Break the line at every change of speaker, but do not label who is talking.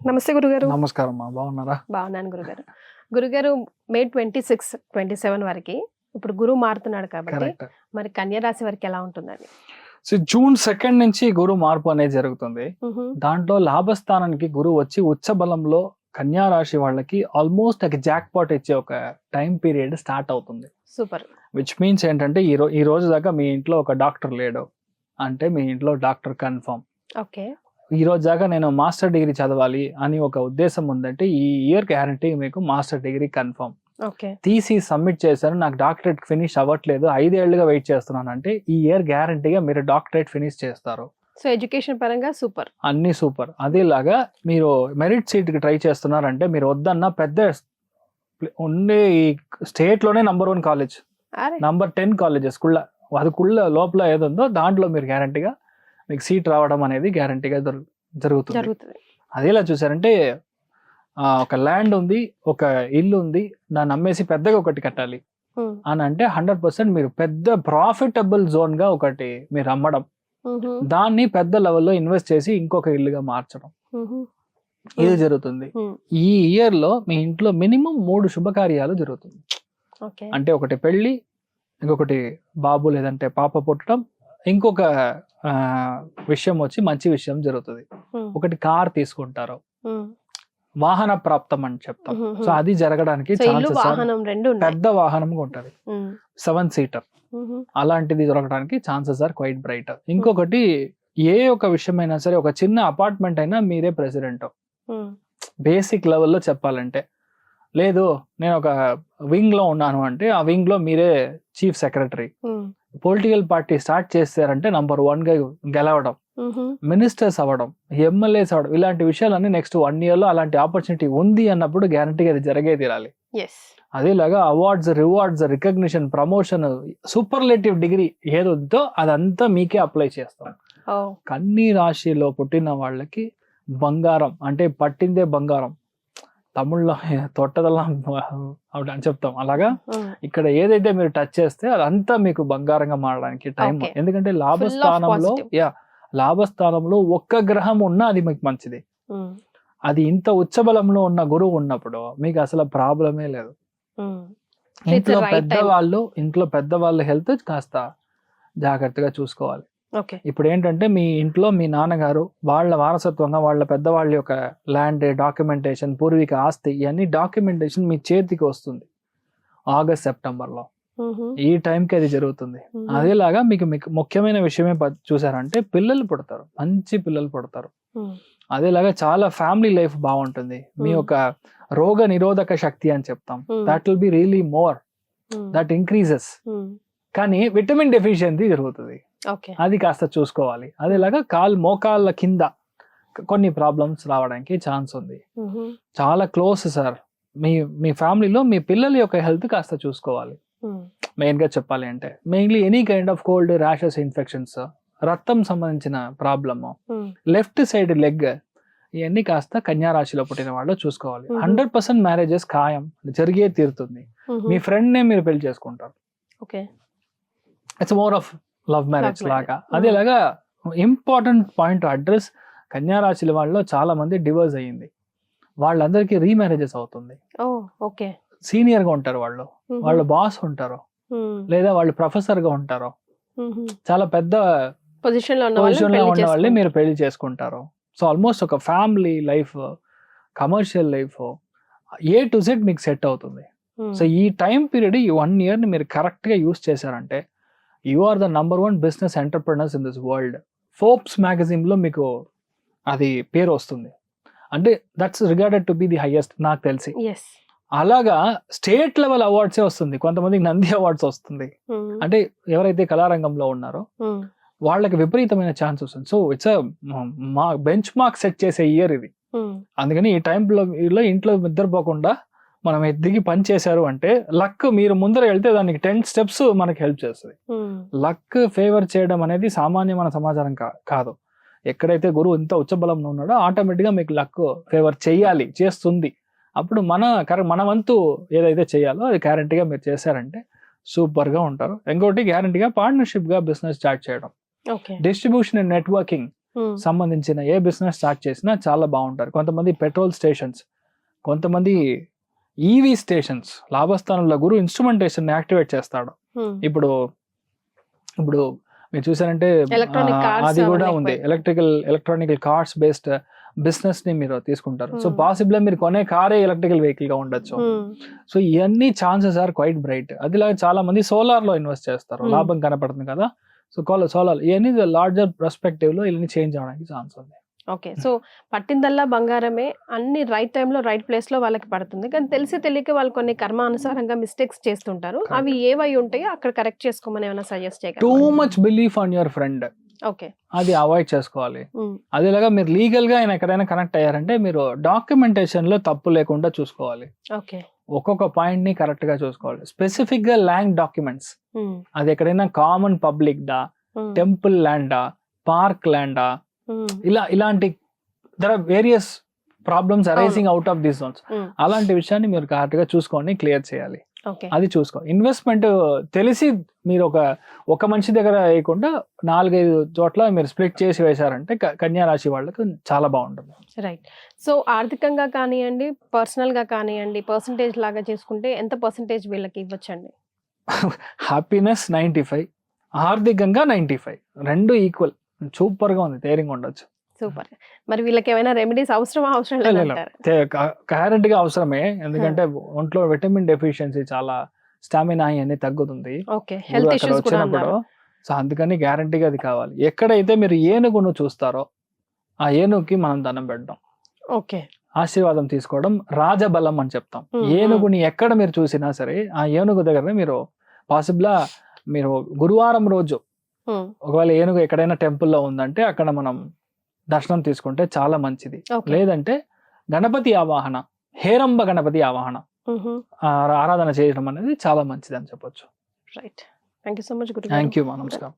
నమస్తే గురుగారు.
నమస్కారం అమ్మా, బాగున్నారా?
బాగున్నాను గురుగారు. గురుగారు మే 26, 27 వరకు ఇప్పుడు గురువు మారుతున్నాడు కాబట్టి
కరెక్ట్.
మరి కన్యా రాశి వారికి ఎలా ఉంటుందండి?
సో జూన్ 2 నుంచి గురువు మార్పు అనేది జరుగుతుంది. దాంట్లో లాభస్థానానికి గురువు వచ్చి ఉచ్చ బలంలో కన్యా రాశి వాళ్ళకి ఆల్మోస్ట్ ఒక జాక్ పాట్ ఇచ్చే ఒక టైం పీరియడ్ స్టార్ట్ అవుతుంది.
సూపర్.
విచ్ మీన్స్ ఏంటంటే ఈ రోజు దాకా మీ ఇంట్లో ఒక డాక్టర్ లేడు అంటే మీ ఇంట్లో డాక్టర్ కన్ఫర్మ్.
ఓకే.
ఈ రోజు దాకా నేను మాస్టర్ డిగ్రీ చదవాలి అని ఒక ఉద్దేశం ఉందంటే ఈ ఇయర్ గ్యారంటీ మీకు మాస్టర్ డిగ్రీ కన్ఫర్మ్.
ఓకే.
తీసి సబ్మిట్ చేశారు, నాకు డాక్టరేట్ ఫినిష్ అవ్వట్లేదు, 5 ఏళ్లుగా వెయిట్ చేస్తున్నాను అంటే ఈ ఇయర్ గ్యారంటీగా మీరు డాక్టరేట్ ఫినిష్ చేస్తారు.
సో ఎడ్యుకేషన్ పరంగా సూపర్,
అన్ని సూపర్. అదేలాగా మీరు మెరిట్ సీట్కి ట్రై చేస్తున్నారంటే మీరు వద్దన్న పెద్ద ఉండే ఈ స్టేట్లోనే నంబర్ 1 కాలేజ్, నంబర్ 10 కాలేజెస్ కుళ్ళ అది కుళ్ళ లోపల ఏదుందో దాంట్లో మీరు గ్యారంటీగా మీకు సీట్ రావడం అనేది గ్యారంటీగా జరుగుతుంది. అదేలా చూసారంటే ఒక ల్యాండ్ ఉంది, ఒక ఇల్లు ఉంది, దాన్ని అమ్మేసి పెద్దగా ఒకటి కట్టాలి అని అంటే 100% మీరు పెద్ద ప్రాఫిటబుల్ జోన్ గా ఒకటి మీరు అమ్మడం, దాన్ని పెద్ద లెవెల్లో ఇన్వెస్ట్ చేసి ఇంకొక ఇల్లుగా మార్చడం, ఇది జరుగుతుంది. ఈ ఇయర్ లో మీ ఇంట్లో మినిమం 3 శుభకార్యాలు జరుగుతుంది. అంటే ఒకటి పెళ్లి, ఇంకొకటి బాబు లేదంటే పాప పుట్టడం, ఇంకొక విషయం వచ్చి మంచి విషయం జరుగుతుంది. ఒకటి కార్ తీసుకుంటారు, వాహన ప్రాప్తం అని చెప్తాం. సో అది జరగడానికి పెద్ద వాహనం ఉంటుంది, 7 సీటర్, అలాంటిది దొరకడానికి ఛాన్సెస్ ఆర్ క్వైట్ బ్రైట్. ఇంకొకటి ఏ ఒక విషయమైనా సరే, ఒక చిన్న అపార్ట్మెంట్ అయినా మీరే ప్రెసిడెంట్. బేసిక్ లెవెల్లో చెప్పాలంటే, లేదు నేను ఒక వింగ్ లో ఉన్నాను అంటే ఆ వింగ్ లో మీరే chief secretary. Political party start చేస్తారంటే నంబర్ 1 గా గెలవడం, మినిస్టర్స్ అవ్వడం, ఎమ్మెల్యేస్ అవ్వడం, ఇలాంటి విషయాలన్నీ నెక్స్ట్ 1 year లో అలాంటి ఆపర్చునిటీ ఉంది అన్నప్పుడు గ్యారంటీగా అది జరిగే తీరాలి. అదేలాగా awards, rewards, recognition, promotion, superlative degree ఏదో అదంతా మీకే అప్లై చేస్తాం. కన్నీ రాశిలో పుట్టిన వాళ్ళకి బంగారం అంటే పట్టిందే బంగారం, తమిళ్లో తొట్టదల్లా అని చెప్తాం. అలాగా ఇక్కడ ఏదైతే మీరు టచ్ చేస్తే అదంతా మీకు బంగారంగా మారడానికి టైం. ఎందుకంటే లాభస్థానంలో ఒక్క గ్రహం ఉన్నా అది మీకు మంచిది. అది ఇంత ఉచ్చబలంలో ఉన్న గురువు ఉన్నప్పుడు మీకు అసలు ప్రాబ్లమే లేదు. ఇంట్లో పెద్దవాళ్ళ హెల్త్ కాస్త జాగ్రత్తగా చూసుకోవాలి. ఇప్పుడు ఏంటంటే మీ ఇంట్లో మీ నాన్నగారు వాళ్ళ వారసత్వంగా వాళ్ళ పెద్దవాళ్ళ యొక్క ల్యాండ్ డాక్యుమెంటేషన్, పూర్వీక ఆస్తి, ఇవన్నీ డాక్యుమెంటేషన్ మీ చేతికి వస్తుంది ఆగస్ట్ సెప్టెంబర్లో. ఈ టైంకి అది జరుగుతుంది. అదేలాగా మీకు ముఖ్యమైన విషయమే చూసారంటే పిల్లలు పుడతారు, మంచి పిల్లలు పుడతారు. అదేలాగా చాలా ఫ్యామిలీ లైఫ్ బాగుంటుంది. మీ యొక్క రోగ నిరోధక శక్తి అని చెప్తాం, that will be really more, that increases. కానీ విటమిన్ డెఫిషియన్సీ జరుగుతుంది, అది కాస్త చూసుకోవాలి. అదేలాగా మోకాళ్ళ కింద కొన్ని ప్రాబ్లమ్స్ రావడానికి ఛాన్స్ ఉంది. చాలా క్లోజ్ సార్, మీ ఫ్యామిలీలో మీ పిల్లల యొక్క హెల్త్ కాస్త చూసుకోవాలి. మెయిన్ గా చెప్పాలి అంటే mainly any kind of cold, rashes, infections, రక్తం సంబంధించిన ప్రాబ్లమ్, లెఫ్ట్ సైడ్ లెగ్, ఇవన్నీ కాస్త కన్యా రాశిలో పుట్టిన వాళ్ళు చూసుకోవాలి. 100% మ్యారేజెస్ ఖాయం, జరిగే తీరుతుంది. మీ ఫ్రెండ్ నే మీరు పెళ్లి చేసుకుంటారు, it's more of love marriage లాగా. అదేలాగా ఇంపార్టెంట్ పాయింట్ అడ్రస్, కన్యా రాశి వాళ్ళలో చాలా మంది డివోర్స్ అయ్యింది, వాళ్ళందరికీ రీమ్యారేజెస్ అవుతుంది. సీనియర్ గా ఉంటారు వాళ్ళు బాస్ ఉంటారు, లేదా వాళ్ళు ప్రొఫెసర్ గా ఉంటారు, చాలా పెద్ద పొజిషన్ లో ఉన్న వాళ్ళే మీరు పెళ్లి చేసుకుంటారు. సో ఆల్మోస్ట్ ఒక family life, commercial life, A to Z మీకు సెట్ అవుతుంది. సో ఈ టైం పీరియడ్, ఈ 1 year ని మీరు కరెక్ట్ గా యూస్ చేశారంటే you are the number 1 business entrepreneurs in this world. Forbes magazine లో మీకు అది పేరు వస్తుంది. అంటే that's regarded to be the highest నాకు తెలిసి. అలాగా స్టేట్ లెవెల్ అవార్డ్సే వస్తుంది, కొంతమందికి నంది అవార్డ్స్ వస్తుంది. అంటే ఎవరైతే కళారంగంలో ఉన్నారో వాళ్ళకి విపరీతమైన ఛాన్స్ వస్తుంది. So it's bench mark set చేసే ఇయర్ ఇది. అందుకని ఈ టైంలో ఇంట్లో నిద్రపోకుండా మనం దిగి పని చేశారు అంటే లక్ మీరు ముందర వెళ్తే దానికి 10 steps మనకి హెల్ప్ చేస్తుంది. లక్ ఫేవర్ చేయడం అనేది సామాన్యమైన సమాచారం కాదు. ఎక్కడైతే గురువు ఇంత ఉచ్చబలంలో ఉన్నాడో ఆటోమేటిక్గా మీకు లక్ ఫేవర్ చేస్తుంది. అప్పుడు మన వంతు ఏదైతే చేయాలో అది గ్యారంటీగా మీరు చేశారంటే సూపర్గా ఉంటారు. ఇంకోటి గ్యారంటీగా పార్ట్నర్షిప్గా బిజినెస్ స్టార్ట్ చేయడం,
ఓకే.
డిస్ట్రిబ్యూషన్ అండ్ నెట్వర్కింగ్ సంబంధించిన ఏ బిజినెస్ స్టార్ట్ చేసినా చాలా బాగుంటారు. కొంతమంది పెట్రోల్ స్టేషన్స్, కొంతమంది ఈవీ స్టేషన్స్, లాభస్థానంలో గురు ఇన్స్ట్రుమెంటేషన్ యాక్టివేట్ చేస్తాడు. ఇప్పుడు ఇప్పుడు మీరు చూసారంటే
Electronic cars
అది కూడా
అవన్నీ
ఉంది.
ఎక్కువైపోయాయి.
ఎలక్ట్రానికల్ కార్స్ బేస్డ్ బిజినెస్ ని మీరు తీసుకుంటారు. So
Hmm.
పాసిబుల్ మీరు కొనే కారే ఎలక్ట్రికల్ వెహికల్ గా ఉండొచ్చు. సో ఇవన్నీ ఛాన్సెస్ ఆర్ క్వైట్ బ్రైట్. అదిలాగా చాలా మంది సోలార్ లో ఇన్వెస్ట్ చేస్తారు,
Hmm.
లాభం కనపడుతుంది కదా. సో సోలార్ ఇవన్నీ లార్జర్ పర్స్పెక్టివ్ లో ఇవన్నీ చేంజ్ అవడానికి ఛాన్స్ ఉంది.
ఓకే. సో పట్టిందల్లా బంగారమే, అన్ని రైట్ టైంలో రైట్ ప్లేస్ లో వాళ్ళకి పడుతుంది. కానీ తెలిసి తెలియక వాళ్ళు కొన్ని కర్మానుసారంగా మిస్టేక్స్ చేస్తుంటారు.
Correct.
అవి ఏవై ఉంటాయో అక్కడ కరెక్ట్ చేసుకోమని ఏమైనా సజెస్ట్
టూ
చేయగలరా?
Much belief on your friend,
okay.
అది అవాయిడ్ చేసుకోవాలి. అదేలాగా మీరు లీగల్ గా ఆయన ఎక్కడైనా కనెక్ట్ అయ్యారంటే మీరు డాక్యుమెంటేషన్ లో తప్పు లేకుండా చూసుకోవాలి.
ఓకే.
ఒక్కొక్క పాయింట్ ని కరెక్ట్ గా చూసుకోవాలి. స్పెసిఫిక్ గా ల్యాండ్ డాక్యుమెంట్స్, అది ఎక్కడైనా కామన్ పబ్లిక్ దా, టెంపుల్ ల్యాండా, పార్క్ ల్యాండా, ఇలాంటి there are various problems arising out of these zones. అలాంటి విషయాన్ని మీరు కరెక్ట్ గా చూసుకొని క్లియర్ చేయాలి.
ఓకే.
అది చూసుకో. ఇన్వెస్ట్మెంట్ తెలిసి మీరు ఒక మనిషి దగ్గర వేయకుండా 4-5 చోట్ల మీరు స్ప్లిట్ చేసి వేశారంటే కన్యా రాశి వాళ్ళకి చాలా బాగుంటుంది.
రైట్. సో ఆర్థికంగా కానివ్వండి, పర్సనల్ గా కానివ్వండి, పర్సంటేజ్ లాగా చేసుకుంటే ఎంత పర్సంటేజ్ వీళ్ళకి ఇవ్వచ్చండి?
హ్యాపీనెస్ 95, ఆర్థికంగా 95, రెండు ఈక్వల్. సూపర్ గా ఉంది, ధైర్యంగా ఉండొచ్చు.
సూపర్. మరి వీళ్ళకి ఏమైనా రెమెడీస్ అవసరం లేదంటారా?
కరెంట్ గా అవసరమే, ఎందుకంటే ఒంట్లో విటమిన్ డెఫిషియన్సీ, చాలా స్టామినా అన్ని తగ్గుతుంది
ఓకే. హెల్త్
అక్కడ
ఇష్యూస్ కూడా
వచ్చినప్పుడు.
అన్నారు.
సో అందుకని గ్యారంటీగా అది కావాలి. ఎక్కడైతే మీరు ఏనుగును చూస్తారో ఆ ఏనుగుకి మనం దండం పెట్టడం,
ఓకే.
ఆశీర్వాదం తీసుకోవడం రాజబలం అని చెప్తాం. ఏనుగుని ఎక్కడ మీరు చూసినా సరే ఆ ఏనుగు దగ్గర మీరు పాసిబుల్ మీరు గురువారం రోజు ఒకవేళ ఏనుగు ఎక్కడైనా టెంపుల్లో ఉందంటే అక్కడ మనం దర్శనం తీసుకుంటే చాలా మంచిది.
ఓకే.
లేదంటే గణపతి ఆవాహన, హేరంబ గణపతి ఆవాహన ఆరాధన చేయడం అనేది చాలా మంచిది అని చెప్పొచ్చు.
Right. Thank you so much Guru.
Thank you, నమస్కారం.